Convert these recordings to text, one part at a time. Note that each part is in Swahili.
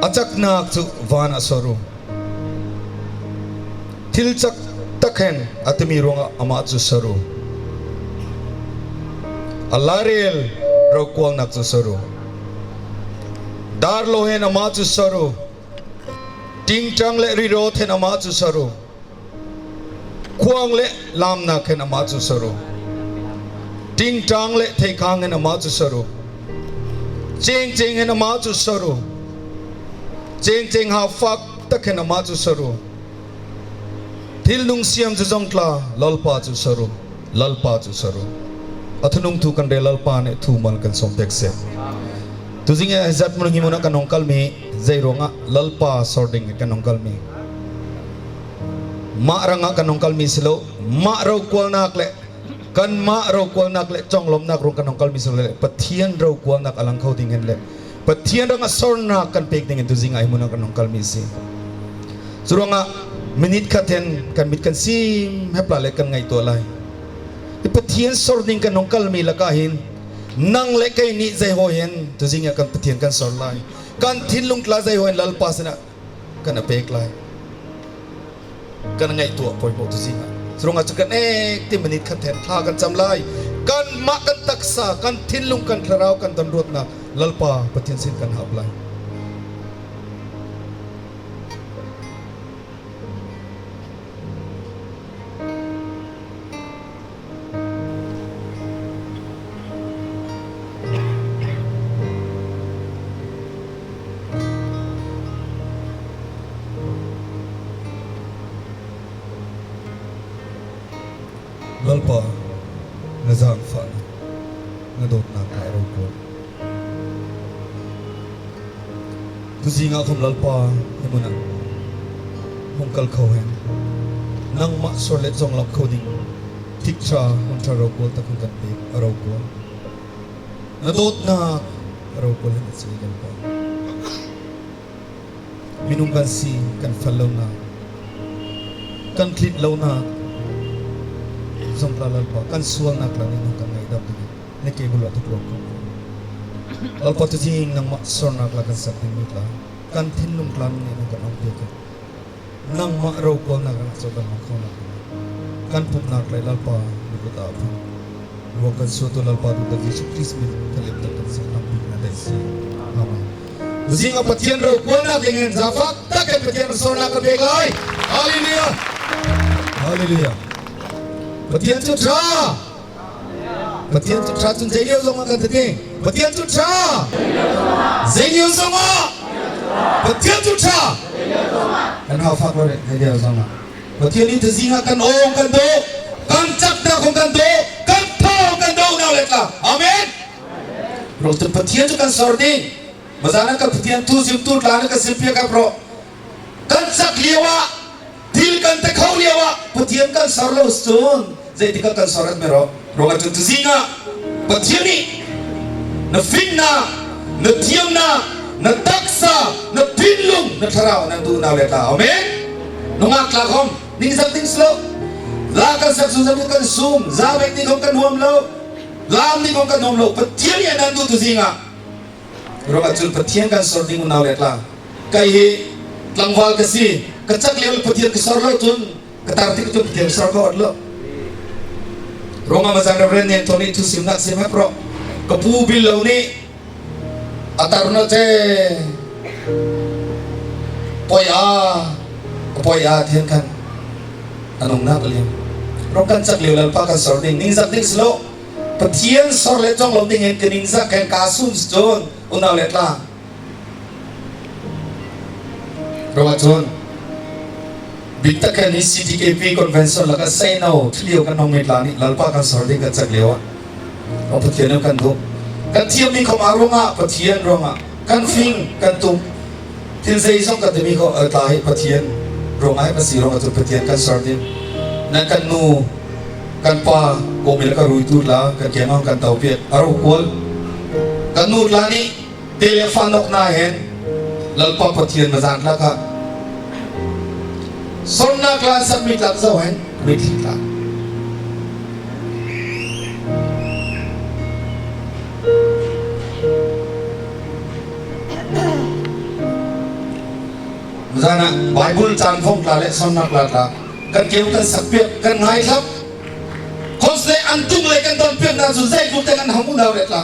achak nak chu van asoru thil chak takhen atmi ronga ama chu saru alarel rokwal nak chu saru dar lohen ama chu saru ting chang le ri ro then ama chu saru khuang le lam na khen ama chu saru ting chang le thei khang en ama chu saru cheng cheng en ama chu saru cheng cheng ha fak takhen ama chu saru thil nung siam chu jongtla lalpa chu saru lalpa chu saru athnung thu kan re lalpa ne thu mal kan som tek se tujinga zat mun ngi mona kanong kalmi zaironga lalpa sording kanong kalmi ma ranga kanong kalmi silo ma ro kwal nak le kan ma ro kwal nak le chonglom nak ro kanong kalmi silo le pathian ro kwal nak alang khau ding le pathian ranga sorna kan pek ding tujinga ai mona kanong kalmi si suronga minit khaten kan mit kan sim hepla le kan ngai to lai pathian sording kanong kalmi lakahin nang le kai ni zai ho hen tujinga kan pathian kan sor lai kan thinlung kla zai ho hen lal pasna kan apek lai kan ngai tu poi bo tujinga sronga chukan ek ti minit khaten thla kan chamlai kan ma kan taksa kan thinlung kan tharau kan donrot na lalpa pathian sin kan hablai lalpa ngazang fa ngadot na karo ko tuzinga khom lalpa hemuna hongkal khohen nang ma sorlet jong lak khoding tikcha hunta ro ko ta kun kan pe aro ko ngadot na aro ko le si lalpa minung kan si kan fallo na kan klit lo na Zong lalpa kan sual nak lang nung kan ngai dap ni ne ke bulat tu pro lalpa tu jing nang ma sor nak la kan sak ni la kan thin lung klan ni nung kan ok ke nang ma ro ko na kan so kan ko na kan pup nak lai lalpa ni ko ta phu ro kan so to lalpa tu ta Jesus Christ mi kan lep ta kan sa am bi na le si amen jing apathian ro ko na dengan zafak tak ke pathian sor nak ke begai haleluya haleluya Patian tu tra, patian tu tra tu jadi orang makan tadi. Patian tu tra, jadi orang. Patian tu tra, kan hafal boleh jadi orang. Patian ini terzinga kan orang kan do, kan cakda kan do, kan tahu kan do nak letlah. Amin. Bro tu patian tu kan sording. Mazana kan patian tu siutur lana kan silpia kan bro. Kan cak liwa. Dil kan tekau liwa, patian kan sarlo stun. Jadi tika kan sorat mero, roga tu zinga, patian ni, na finna, na tiamna, na taksa, na pinlung, na tharau na tu na leta, amen. Nungat lakom, ning something slow, lakan sak susam kan sum, zabek ni kong kan huam lo, lam ni kong kan huam lo, patian ni na tu zinga, roga tu patian kan sorting na leta, kai langwal kasi, kacak level patian kesorlo tun, ketarti tu patian kesorlo adlo. Ronga mazang reverend yang toni tu simnak simap pro kepu bilau ni atarno ce poya thian kan anong nak liam rokan cak liu lalpa kan sorting ning zak ning slow pathian sor le chong lom ding en kening zak kan kasum ston unaw letla ronga chon Bita kan ni CTKP convention laga say no tliyo kan nong metlani lalpa kan sording kan chaklewa o pathian kan do kan thiam ni khom aronga pathian ronga kan fing kan tum til sei song kan demi ko tahi pathian ronga pa si ronga tu pathian kan sording na kan nu kan pa ko mil ka ruitu la kan kemang kan tau pet aro kol kan nu lani telefonok na hen lalpa pathian mazan la ka Sonna kelas submit tak tahu kan? Submit tak. Bible chan phong la le son nak la ta kan keu kan sak piak kan ngai thap khos le an tung le kan don piak na su zai ku te kan hamu dau le tla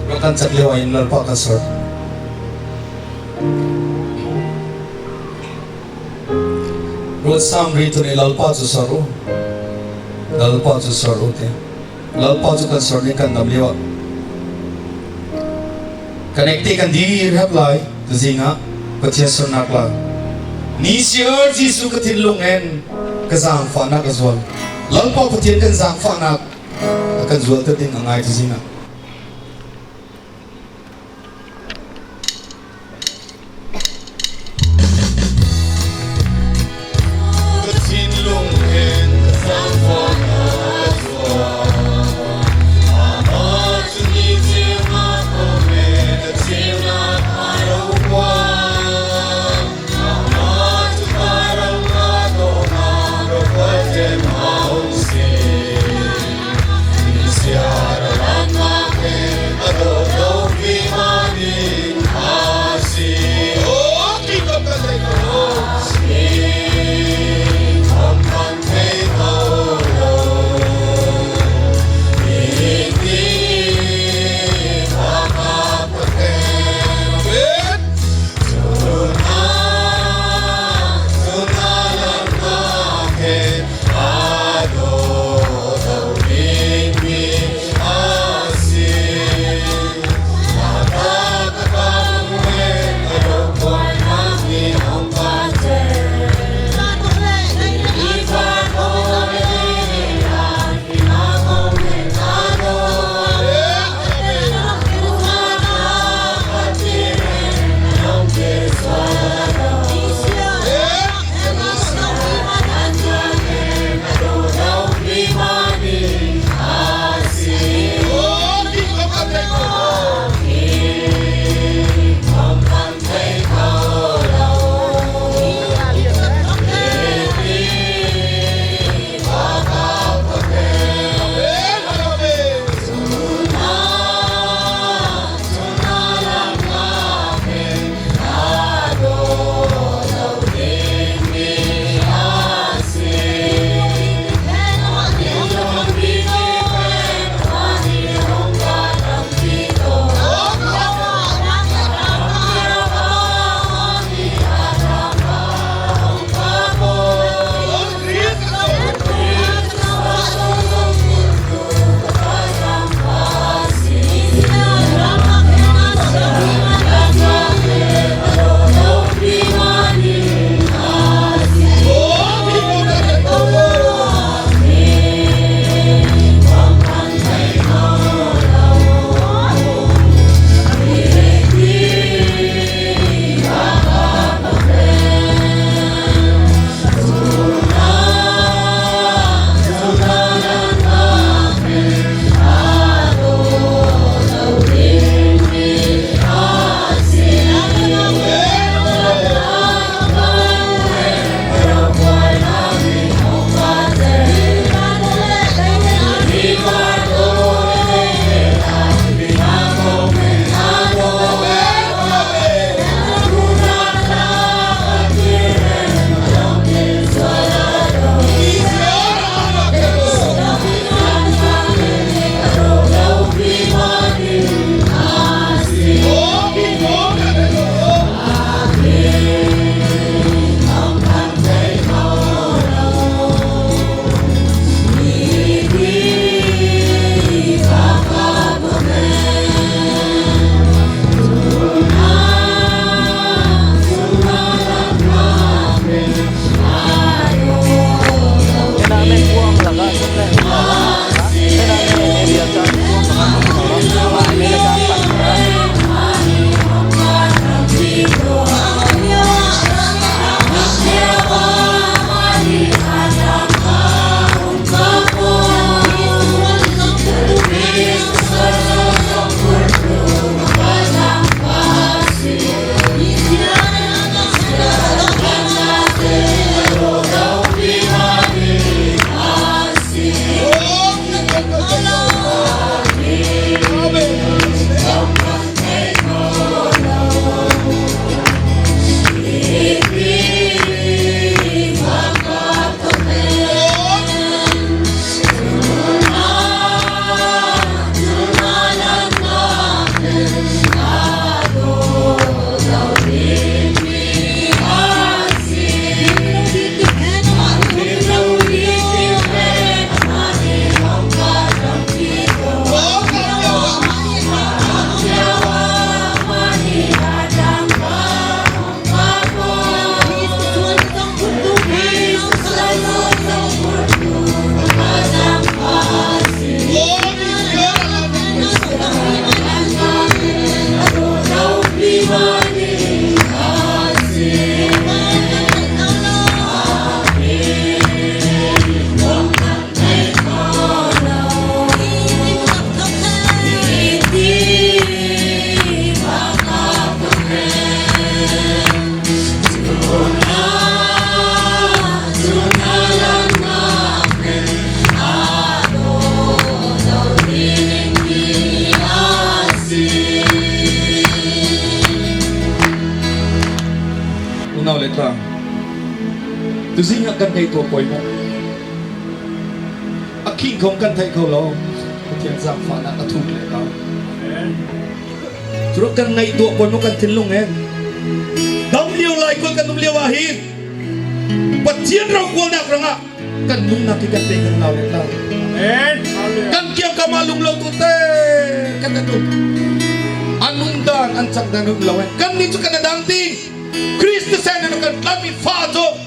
lo kan sak lewa in lal pa ka sor ro sam ri tu ne lal pa su soru lalpa chu soru te lalpa chu kan sor ni kan dam lewa connecti kan dir hap lai tu zinga pathian sor nak la ni siar jisu ka tin lung en ka zang fa na ka zol lalpa pathian kan zang fa na kan zol ta ding angai tu zinga Siara lama Tuzinga kan kay to poy mo. Aking kong kan tay ko lo. Tiyan sa fa na katung le ka. Suro kan ngay to poy mo kan tinlong Dam liu lai ko kan liu ahin. Patian raw ko na kranga. Kan nung nakikat tay kan law le law. Kan kiyang kamalung law tute. Kan tu. Anong dan ansang danung lawen. Kan nito kan nadangting. Kristus ay na kan kami fato.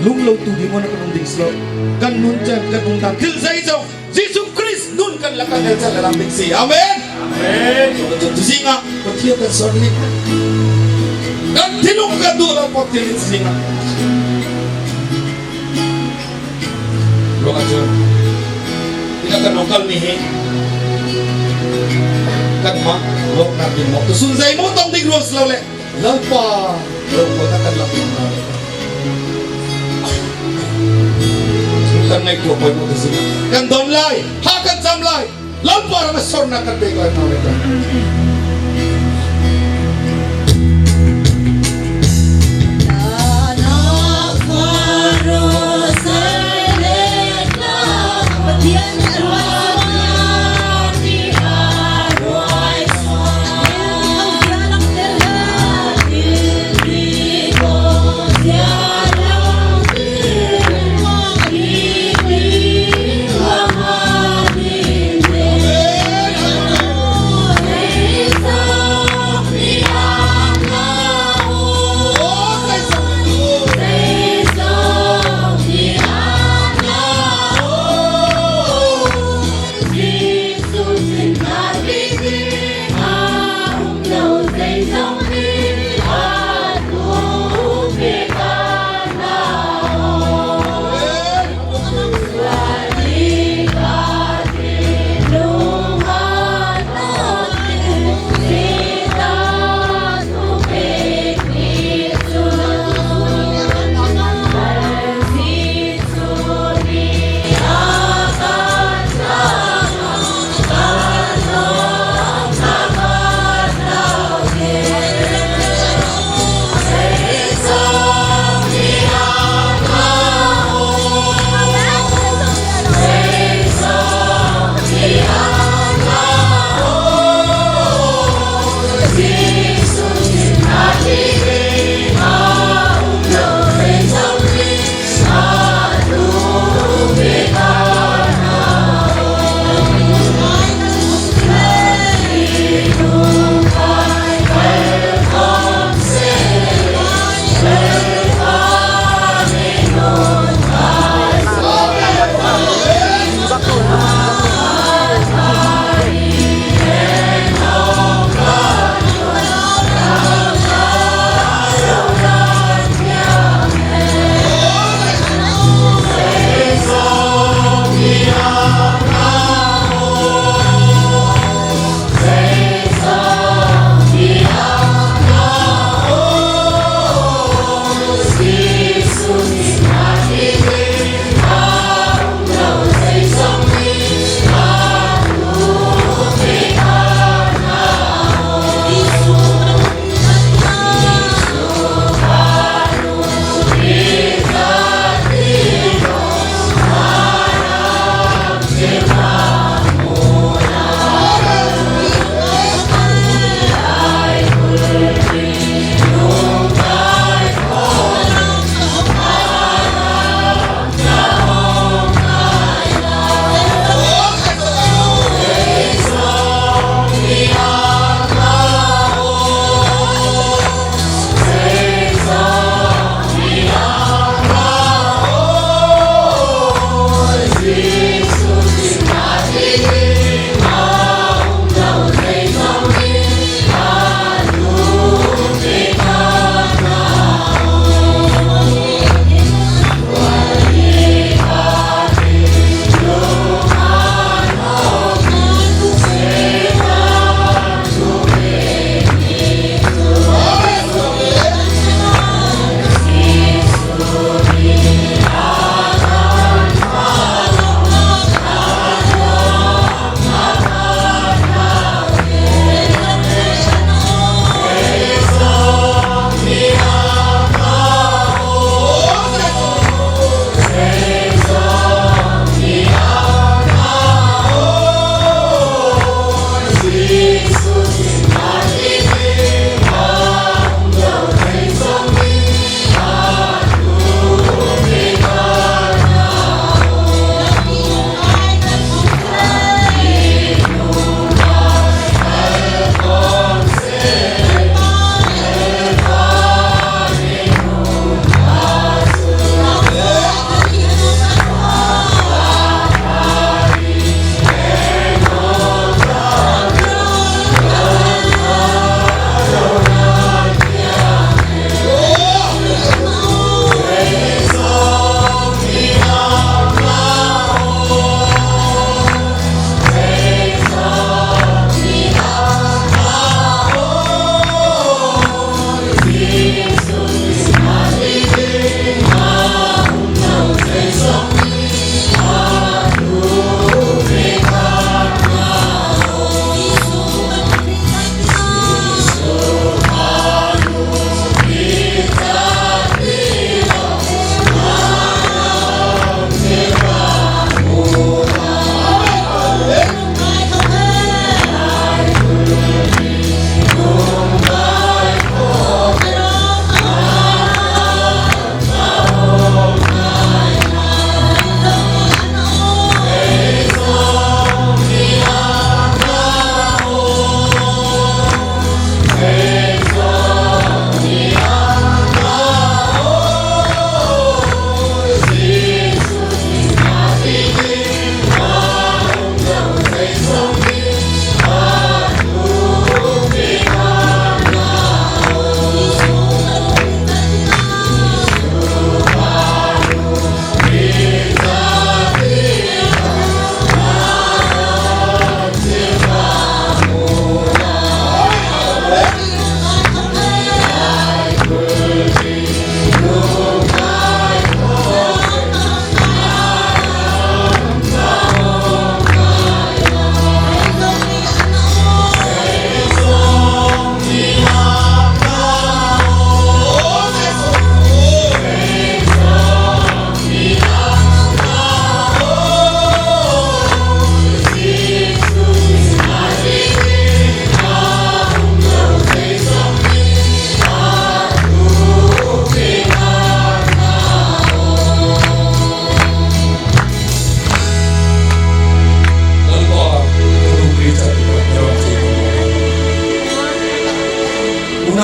Lunglaw tu di mo na kanong dingslo. Kan nun dyan, kan nung dan. Til sa isaw, Jesus Christ nun kan lakang sa lalambing siya. Amen? Amen. So, singa, patiya kan sorry. Kan tinong ka doon ang patilin singa. Lo ka dyan. Tinakanong kalmihin. Kan ma, lo natin mo. Tusunzay mo tong digros lawle. Lalpa. Lo ko takan lapin na. Kan naik dua poin itu sih. Kan don lai, hakan sam lai. Lalu para mesor nak kerja kau yang mereka.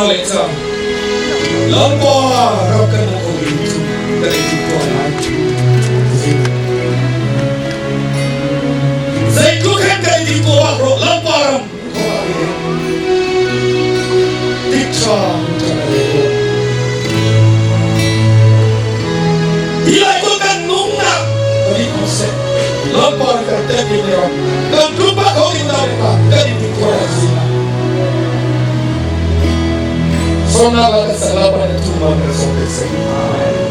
Alexa. Lampa rakan aku itu dari Tuhan. Saya kukan dari Tuhan bro lamparam. Diksa itu. Ia kukan nungnak dari konsep lampar kata dia. Dan lupa kau indah dari Tuhan. Sonala kasalapan at tumang resolution.